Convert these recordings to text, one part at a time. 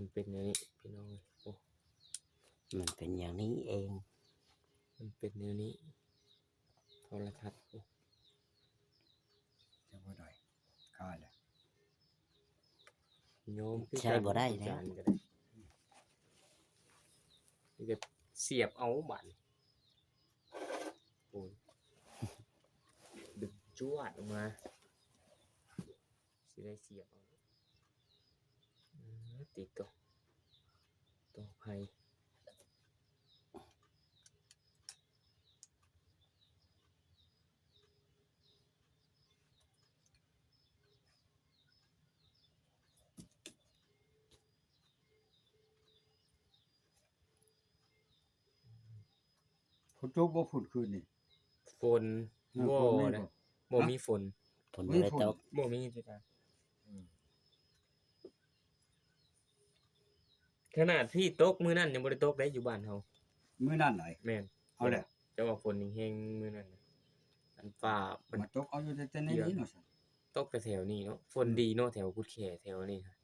มันเป็นอย่างนี้พี่น้องโอ้มันเป็นอย่างนี้เองมันเป็นแนวนี้โทรทัศน์โอ้จะบ่ได้ค่าแหละ โยม ใช่บ่ได้แล้ว จานก็ได้นี่ก็เสียบเอาบัตรโอ้ยดึกจวดออกมาสิได้เสียบเอาติดต่อภัยฝนตกบ่ฝนคืนนี่ ฝนบ่นะบ่มีฝน ผลบ่ได้ตก บ่มีจุดนั้นขนาดพี่ตกมื้อนั้นยังบ่ได้ตกได้อยู่บ้านเฮา มื้อนั้นไหน แม่น เอาแหละ จะว่าฝนแห้งๆมื้อนั้นน่ะอันฟ้ามัน มาตกเอาอยู่แต่ในนี้เนาะซั่น ตกแต่แถวนี้เนาะฝนดีเนาะแถวกุดแขแถวนี้ค่ะ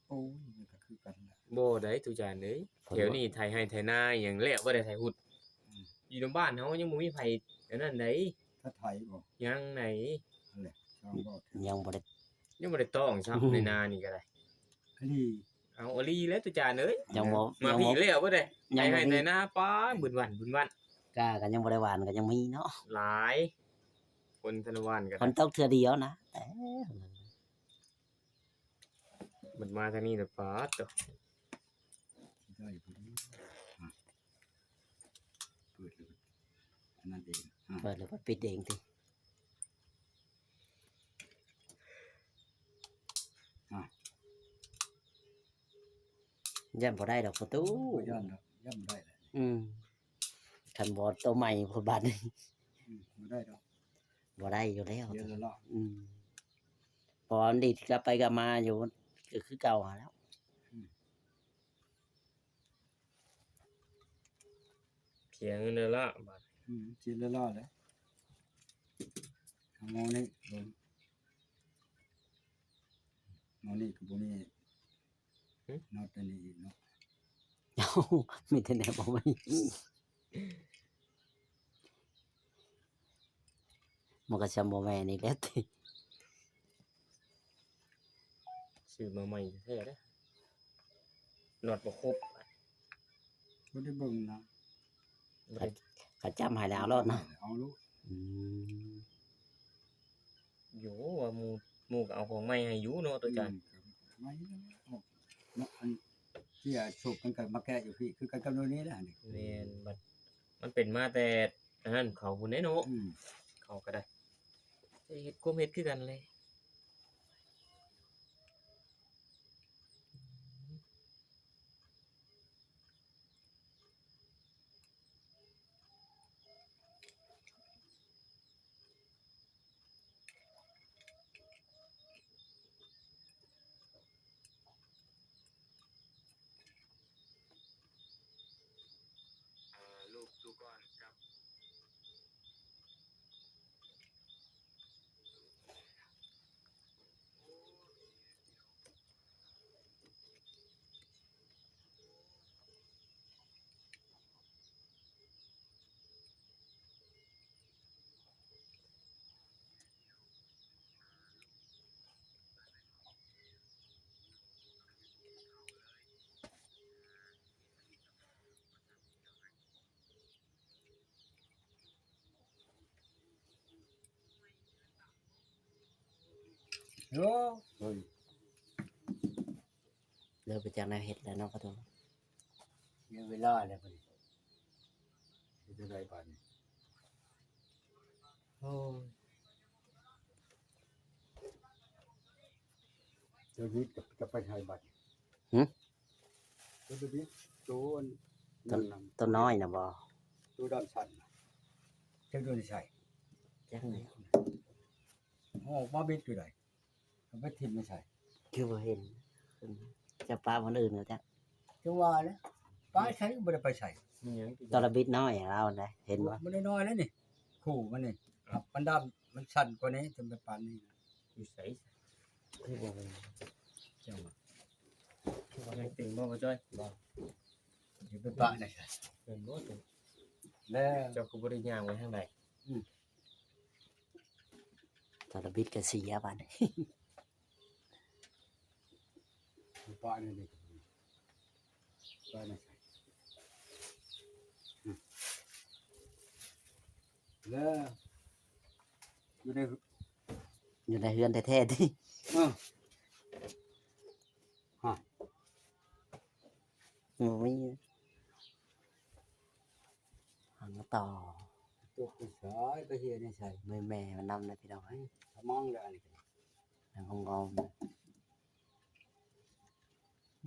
โอ้ยมันก็คือกันแหละ บ่ได้ตุจานเอ้ยแถวนี้ไถให้ไถนาหยังแล้วบ่ได้ไถหุดอยู่ในบ้านเฮายังบ่มีไผอันนั้นได ถ้าไทยบ่ ยังไหน นั่นแหละช่องบ่ ยังบ่ได้ ยังบ่ได้ต้องซับในนานี่ก็ได้ อันนี้ เอาอลีแล้วตุจานเอ้ย ยังบ่ มา ยัง พี่ บ่ แล้วบ่ได้ไถ ยังบ่ ให้ มี ไถนาป้าบึนวัน กล้ากันยังบ่ได้หวานก็ยังมีเนาะ หลายคนธนวันก็ ฝนตกเทื่อเดียวนะแต่ มันมาทางนี้น่ะป้าตก สิได้พอดีอ่ะเปิดเลยอันนั้นเองอ่ะ เปิดหรือว่าปิดเองติย่ำบ่ได้ดอกประตู บ่ย้อนดอกย้ำได้แหละ คันบ่ตัวใหม่พอบัดนี้ บ่ได้ดอก บ่ได้อยู่แล้ว เดี๋ยวละเลาะ พอมันดิดกลับไปกลับมาอยู่ก็คือเก่าหาแล้ว เพียงนั่นละบาด สิละเลาะเลยเอามองนี่ลงมองนี่ก็บ่มีนอตอันนี้อีกเนาะ เอ้ามีแต่แนวบ่มีมันก็ซ้ำบ่แม่นอีกแล้วติ ซื้อมาใหม่แท้ๆเด้อหนอดบ่ครบ บ่ได้เบิ่งนะ บ่ได้ ก็จำให้แล้วรอดเนาะ เอาลูก อยู่ว่าหมู่ก็เอาของใหม่ให้อยู่เนาะตัวจาน ไม่ออกเนาะอันที่สูบกันกับมาแก้อยู่พี่คือกันกับโน่นนี้แหละนี่ แม่นบัดมันเป็นมาแต่อันนั้นเขาพุ่นเด้เนาะเขาก็ได้เฮ็ดความเฮ็ดคือกันเลยลูกดูก่อนครับโอ้เฮ้ย เลิกไปจากแนวเฮ็ดแล้วเนาะประตู เดี๋ยวเวลาแล้วพุ่นจะได้บาดนี้ โอ้ย เดี๋ยวนี้จะไปให้บัดเดี๋ยวนี้ตัวนั่นน่ะ ต้นน้อยน่ะบ่ ตัวด้านสั่นน่ะจังโดนใส่ จักแล้ว ออกมาบิดอยู่ได้เอาไปทิ่มไม่ใส่ คือบ่เห็นจะปลาคนอื่นก็จัก จังว่าแล้วป้าใช้ก็บ่ได้ไปใส่ มีหยัง ตอนระบิดน้อยเราได้เห็นบ่ บ่ได้น้อยแล้วนี่ขู่มันนี่ครับมันดำมันสั่นกว่านี้จนเป็นปานนี้นะ อยู่ไส คือบ่เห็น จังว่า คือว่าไง บ่บ่จ้อย อยู่เป็นปะนี่ใช่ เป็นบ่ตัว แล้ว เจ้าก็บ่ได้ย่างไว้ทางใด ตอนบิดก็เสียบัด เป็นปะนี่ดิปะนี่ใช่แล้วอยู่ใน อยู่ในเฮือนแท้ๆที่ เออ มีหันมาต่อ ตัวไปสายไปเฮียนี่ใช่ แม่มันนำนะพี่น้องเอ้ย สมองแล้วนี่ ในห้องกอง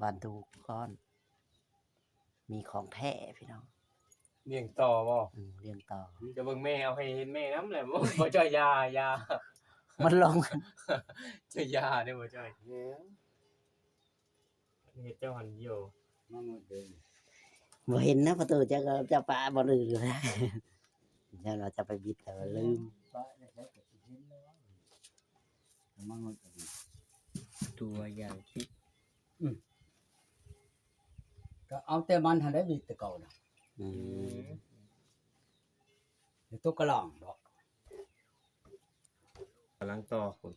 บ้านดูก้อน มีของแท้พี่น้อง เลี้ยงต่อบ่ เรียงต่อ จะเบิ่งแม่เอาให้เห็นแม่นำแหละบ่บ่จ้อยยา มันลง จะยาเด้อบ่จ้อย แล้ว เฮ็ดเจ้าหันอยู่ มาหมดเลย บ่เห็นนะประตูจะปะบ่ลืมเลยนะฉันเราจะไปบิดแต่ว่าลืม ปะนี่ใช่ก็เห็นแล้วสมองหมดเลย ตัวอย่างที่ ก็เอาแต่มันทันได้บิดแต่เก่านะ อืม เดี๋ยวตัวกระหล่องดอก กำลังต่อคุณ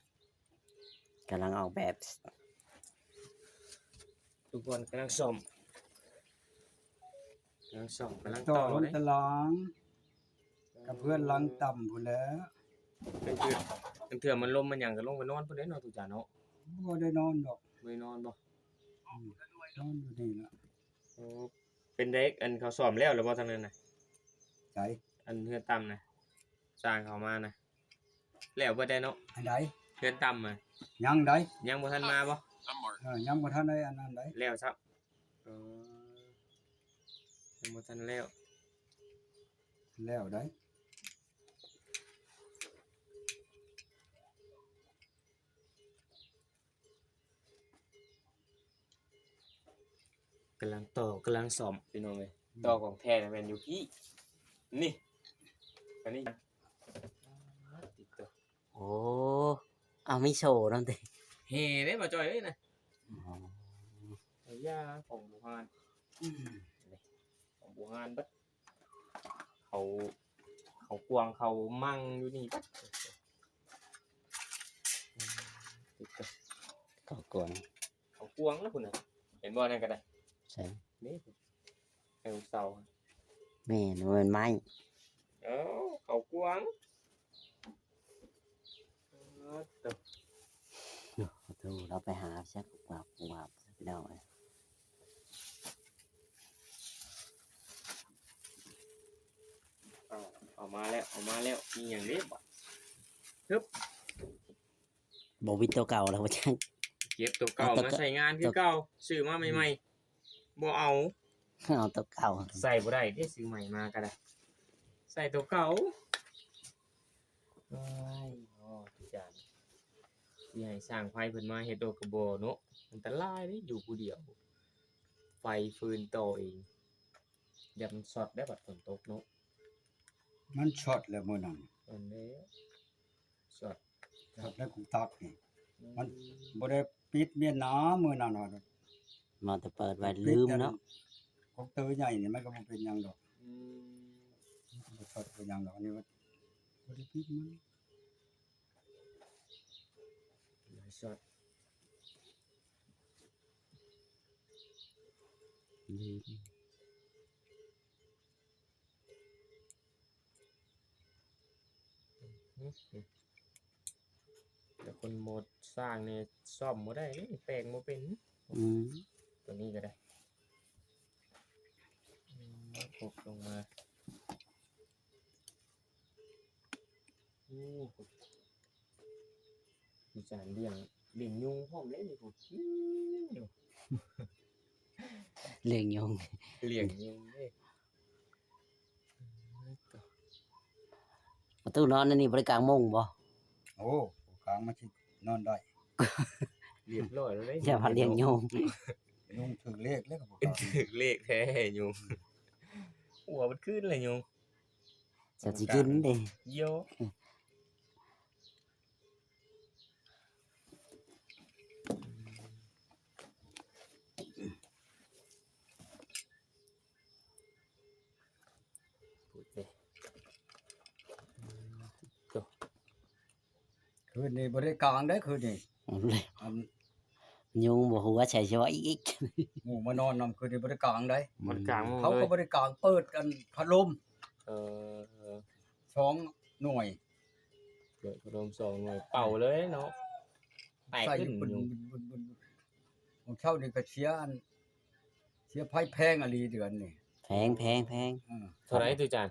กำลังออกแบบ ทุกคนกำลังซ่อมกำลังซ่อมกำลัง ต่อ ต่อ ลง เลย ตะลางกับเพื่อนลังต่ำพุ่นแหล้ว เป็นเถื่อมันลมมันหยังก็ลงไปนอนพุ่นเด้เนาะทุกจานเนาะ บ่ได้นอนดอก ไม่นอนบ่ นอนอยู่นี่ล่ะ โอ้เป็นเด็กอันเขาซ่อมแล้วหรือบ่ทางนั้นน่ะ ใช่ อันเฮือนต่ำน่ะสร้างเขามาน่ะแล้วบ่ได้เนาะ อันใด เฮือนต่ำน่ะ ยังใด ยังบ่ทันมาบ่ ยังบ่ทันได้อันนั้นใด แล้วซับเออยังบ่ทันแล้ว แล้วได้ กำลังต่อกำลังซ่อมพี่น้องเอ้ยต่อของแท้น่ะแม่นอยู่พี่นี่อันนี้ติดตัว โอ้เอาไม่โชว์นั่นติ เฮ้เด้บ่จ้อยเอ้ยน่ะ อ๋อ ไอ้ยาของบูฮานของบูฮานเบัดเขากวางเขามั่งอยู่นี่เบัดติดตัว ก็กวน เขากวางแล้วคุณน่ะเห็นบ่นั่นก็ได้ ใช่ นี่ไอ้ลูกเสา แม่นมันไม้ เอ้าเขากวางตัว ประตูเราไปหาชักกวาบพี่น้องเอ้ย เอามาแล้วมีอย่างนี้บ่ บ่วิดตัวเก่าแล้วว่าจัง เก็บตัวเก่ามาใส่งานคือเก่าซื้อมาใหม่ๆบ่เอา เอาตัวเก่า ใส่บ่ได้เด้ซื้อใหม่มาก็ได้ใส่ตัวเก่าโอ้ยอ๋อทุกอย่างสิให้สร้างไฟเพิ่นมาเฮ็ดโดกระบ่เนาะอันตรายเด้อยู่ผู้เดียว ไฟฟืนต่อเองอย่ามันช็อตได้บัดฝนตกเนาะ มันช็อตแล้วมื้อนั้น อันนี้ช็อต ช็อตแล้วกูตักนี่มันบ่ได้ปิดเมียนน้ำมื้อนั้นว่า มาแต่เปิดไว้ลืมเนาะ ของเตอใหญ่นี่มันก็บ่เป็นหยังดอก อืม บ่ช็อตเป็นหยังดอกอันนี้มันบ่ได้ปิดมัน หลายช็อต ลืม แต่คนโหมดสร้างเนี่ยซ่อมบ่ได้เด้แปลงบ่เป็น อืม ตัวนี้ก็ได้กดลงมาโอ้มีจานเลี้ยงยุงพร้อมเลยนี่ผม เลี้ยงยง เลี้ยงยุงเด้ ประตูนอนนั่นนี่บริการมุ้งบ่ โอ้กลางมาสินอนได้ เรียบร้อยแล้วเด้ อย่าพันเลี้ยงยง ยุงถึงเลขแล้วก็บ่ เป็น กล้า ถึกเลขแท้ยุงหัวมันขึ้นเลยยุง จะสิกินเด้ โย คืนนี้บ่ได้กลางได้คืนนี้อัน ยุงบ่หัวใส่ช่อยอีก หมู่มานอนนำคืนนี้บ่ได้กลางได้ มันกลางมุ้ง เขา เล ก็ ย บ่ได้กลางเปิดกันพัดลม เออ 2หน่วย เกิดพัดลม2หน่วยเป่าเลยเนาะแตก ใส่ ขึ้น บึน อยู่ ของเช่านี่ก็เสียอันเสียไผแพงอะลีเดือนนี่ แพง เท่าไหร่ตุจาน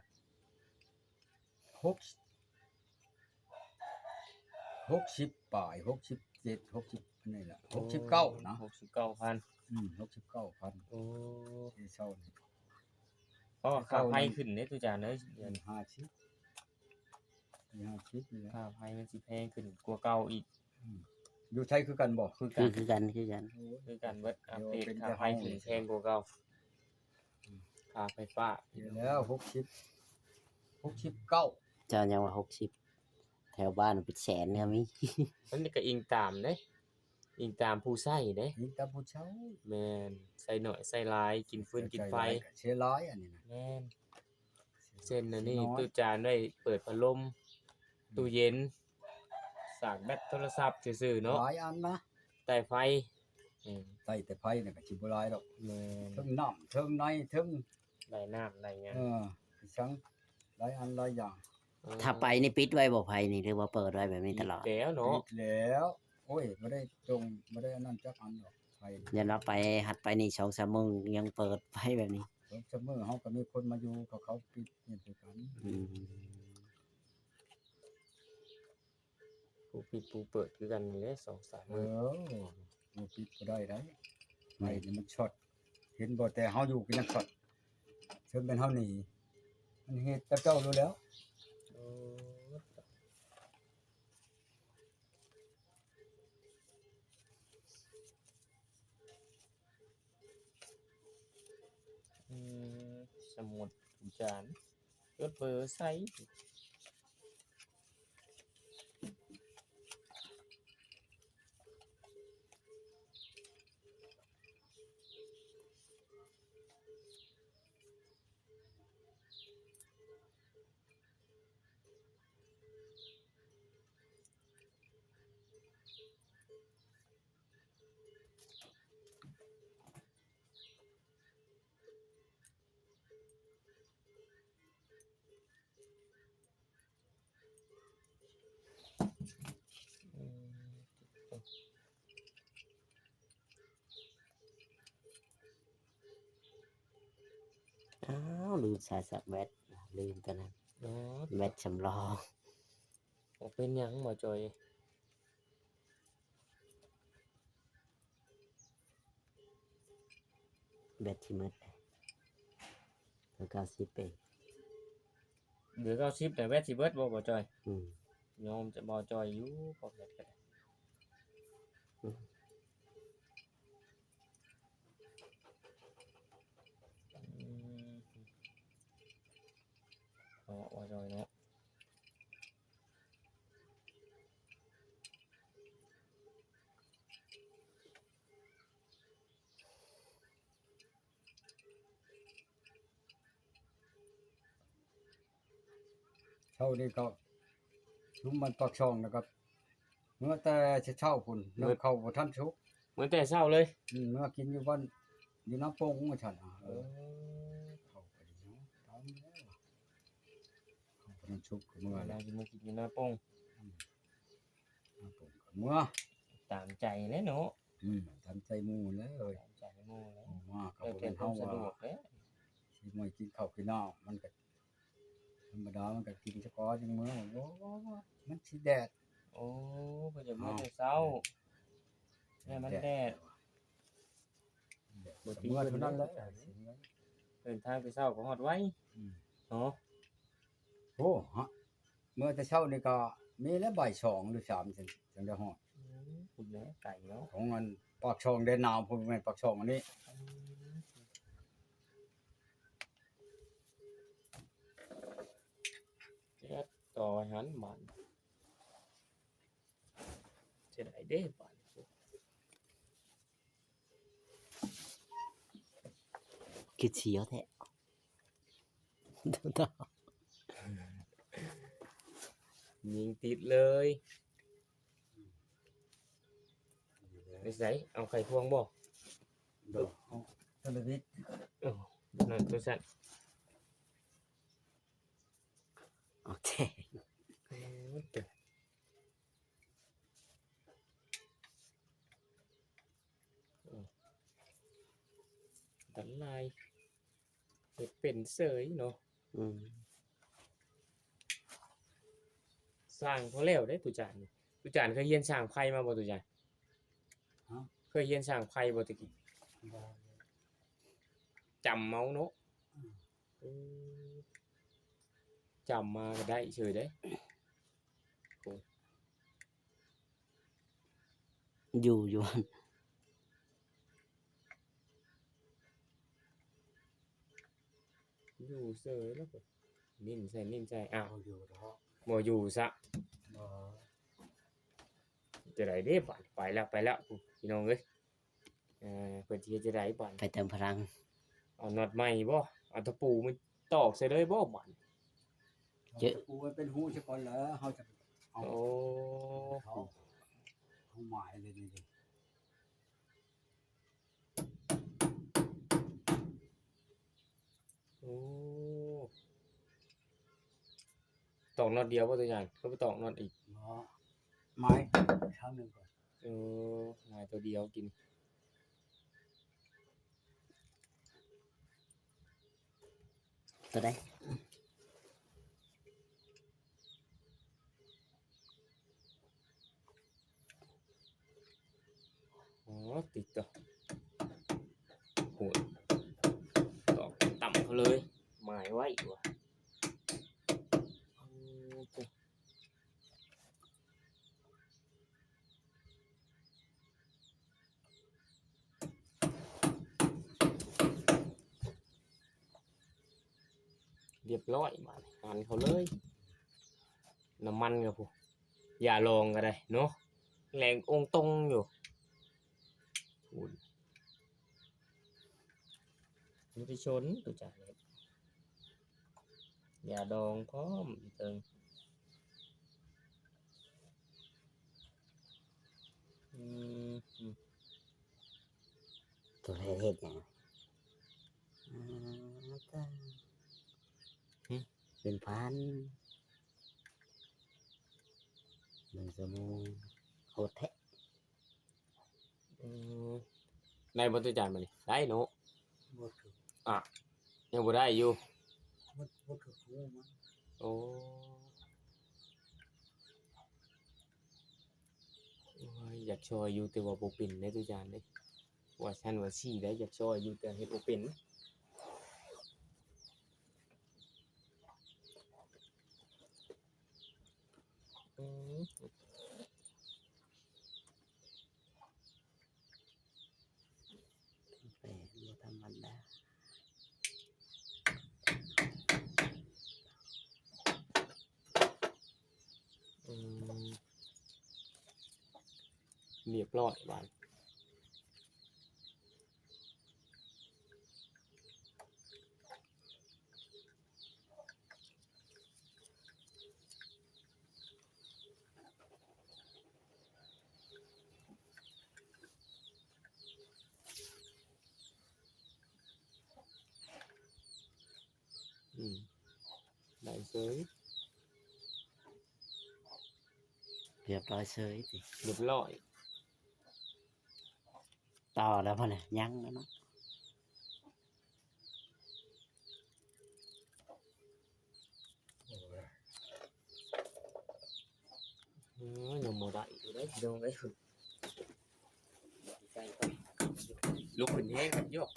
60ปลาย67 60อันนี้ล่ะ69นะ 69,000 69,000 โอ้ ที่เช่านี่ ก็ค่าไฟขึ้นเด้ตุจานเอ้ยเดือน 50นี่แหละ ค่าไฟมันสิแพงขึ้นกว่าเก่าอีก อยู่ไทยคือกันบ่ คือ ๆ กัน คือกัน คือกันเบิดอัปเดต เป็น ค่าไฟ แต่เฮา ขึ้นแพงกว่าเก่าค่าไฟฟ้า เดี๋ยวแล้ว69 เจ้ายังว่า60แถวบ้านเป็นแสนก็มี มันก็อิงตามเด้อิงตามผู้ใช้เด้ นี่ตาผู้เช่า แม่นใส่หน่อยใส่หลายกินฟืนกินไฟ เสียร้ายอันนี้นะ แม่นเส้นอันนี้ตู้จานได้เปิดพัดลมตู้เย็นสากแบตโทรศัพท์ซื่อๆเนาะ หลายอันนะ ใต้ไฟอืม ใส่แต่ไผนี่ก็สิบ่หลายดอก แม่น เทิงน้ำเทิงในเทิง ไหลน้ำไหลหยัง สังหลายอันหลายอย่าง ถ้าไปนี่ปิดไว้บ่ไผนี่หรือว่าเปิดไว้แบบนี้ตลอด แล้วเนาะ ปิดแล้วโอ้ยบ่ได้อันนั้นจักอันดอกไผ ยันเราไปหัดไปนี่2-3มื้อยังเปิดไว้แบบนี้ เสมอเฮาก็มีคนมาอยู่กับเขาปิดนี่คือกัน อืม ผู้ปิดผู้เปิดคือกันนี่แหละ2-3 มื้อ มันปิดบ่ได้ได้ไฟนี่มันช็อตเห็นบ่แต่เฮาอยู่ก็ยังช็อตเชิญเป็นเฮาหนีมันเฮ็ดแต่เจ้ารู้แล้ว โอ้อืมสมุดตู้จานจดเบอร์ใส่อืม อ้าวลืมสายสับแบตลืมตัวนั้น เนาะ แบตสำรอง บ่เป็นหยังบ่จอย แบตที่หมดแล้วก็สิไป เหลือ90แต่แวดสิเบิดบ่จอย อืม ยอมจะบ่จอยอยู่พอแบตก็ได้อืมบ่จอยเนาะ เช่านี่ก็ชุมมันปากช่องนะครับเมื่อแต่จะเช่าพุ่นเมื่อเข้าบ่ทันชุก เหมือนแต่เช้าเลย เมื่อกินอยู่บ้านอยู่น้ำโป่งมาฉันเข้าไปเนาะตามแล้วเข้าบ่ทันชุกก็เมื่อ เรา แล้ว สิมากินอยู่หน้าโป่ง น้ำโป่งก็เมื่อ ตามใจเลยเนาะ ทำใจหมู่แล้วเอ้ย ตามใจหมู่แล้ว มาก็ เออ บ่ แต่ เป็น ควา เฮาม สะ ว่า ดวกเด้ สิมากินข้าวกินน้ำมันก็ธรรมดามันก็กินเฉพาะจังมื้อโอ้มันสิแดด โอ้เพิ่นจะมาแต่เช้าแม่มันแดด เมื่อเท่านั้นแหละ เดินทางไปเช้าก็ฮอดไว้เนาะ โอ้ฮะเมื่อแต่เช้านี่ก็มีแล้วบ่าย2หรือ3จังได้ฮอด คุณแม่ไก่เนาะ ของมันปากช่องแดนนาวพุ่นแม่นปากช่องอันนี้ แก๊สต่อหันบานจะได้เด้บาน คิดเสียวแท้ ยิงติดเลย นิสัยเอาไข่พวงบ่ เด้อเอาโทรวิทย์ นั่นตัวสั่น โอเค เด้อตันลายเฮ็ดเป็นเสยเนาะ อืม สร้างเขาแล้วได้ตุจานนี่ตุจานเคยเรียนสร้างไพ่มาบ่ตุจานเคยเรียนสร้างไพ่บ่ตะกี้ บ่ จำเมาเนาะอืมจำมาก็ได้เฉยเด้ อยู่ อยู่เฉยแล้วก็นิ่นใจอ้าว เอาอยู่เนาะ บ่อยู่ซะ บ่ จะได้เด้บัดไปแล้วพี่น้องเอ้ยเพิ่นสิเฮ็ดจะได้บัด ไปเติมพลัง เอาน็อตใหม่บ่เอาตะปูมันตอกใส่เลยบ่บัด กูไว้เป็นหูซะก่อนแล้วเฮาจะเอา โอ้ เขาหมายเลยนี่ดิ โอ้ตอกน็อตเดียวบ่ตัวอย่างเขาไปตอกน็อตอีก เนาะไม้ครั้งหนึงก่อน หายตัวเดียวกิน ตัวใด อ๋อติดต่อโหดตอกต่ำเขาเลยหมายไว้ว่ะจ้ะเรียบร้อยมาหันเขาเลยน้ำมันกับผมอย่าลองก็ได้เนาะแรงองตรงอยู่อุ่นนี่ไปชนตัวจ่าเลยอย่าดองพร้อมอีเติงอืม ตัวเฮ็ดหยังเป็นพัน1 ชั่วโมงโหดแท้ ได้บ่ตัวจ่ามาดิได้เนาะ บ่ถูก ยังบ่ได้อยู่ บ่ถูกหูมัน โอ้ยอยากช่วยอยู่แต่ว่าบ่เป็นได้ตัวจานเด้ว่าฉันว่าซี่ได้อยากช่วยอยู่แต่เฮ็ดบ่เป็นอืม แต่บ่ธรรมดา อืมเรียบร้อยบาดได้เสย เรียบร้อยเฉยสิ เรียบร้อย ต่อแล้วพ่อเนี่ยยังแล้วเนาะ ยังบ่ได้อยู่ได้พี่น้องเอ้ยใกล้ก่อนลุกขึ้นแฮงกันโยก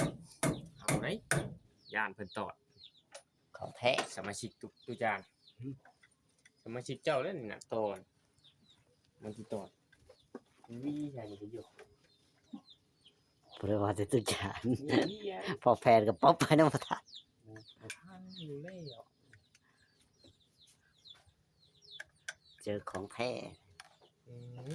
เอาได้ย่านเพิ่นตอด ของแท้ สมาชิกทุกอย่างสมาชิกเจ้าเล่นน่ะตอนมันที่ตอดวีใช่มันอยู่ บ่ได้ว่าจะตุจาน วีอ่ะ พอแพนก็ป๊อบไปนำบ่ทัน ท่านอยู่แล้ว เจอของแท้ อืม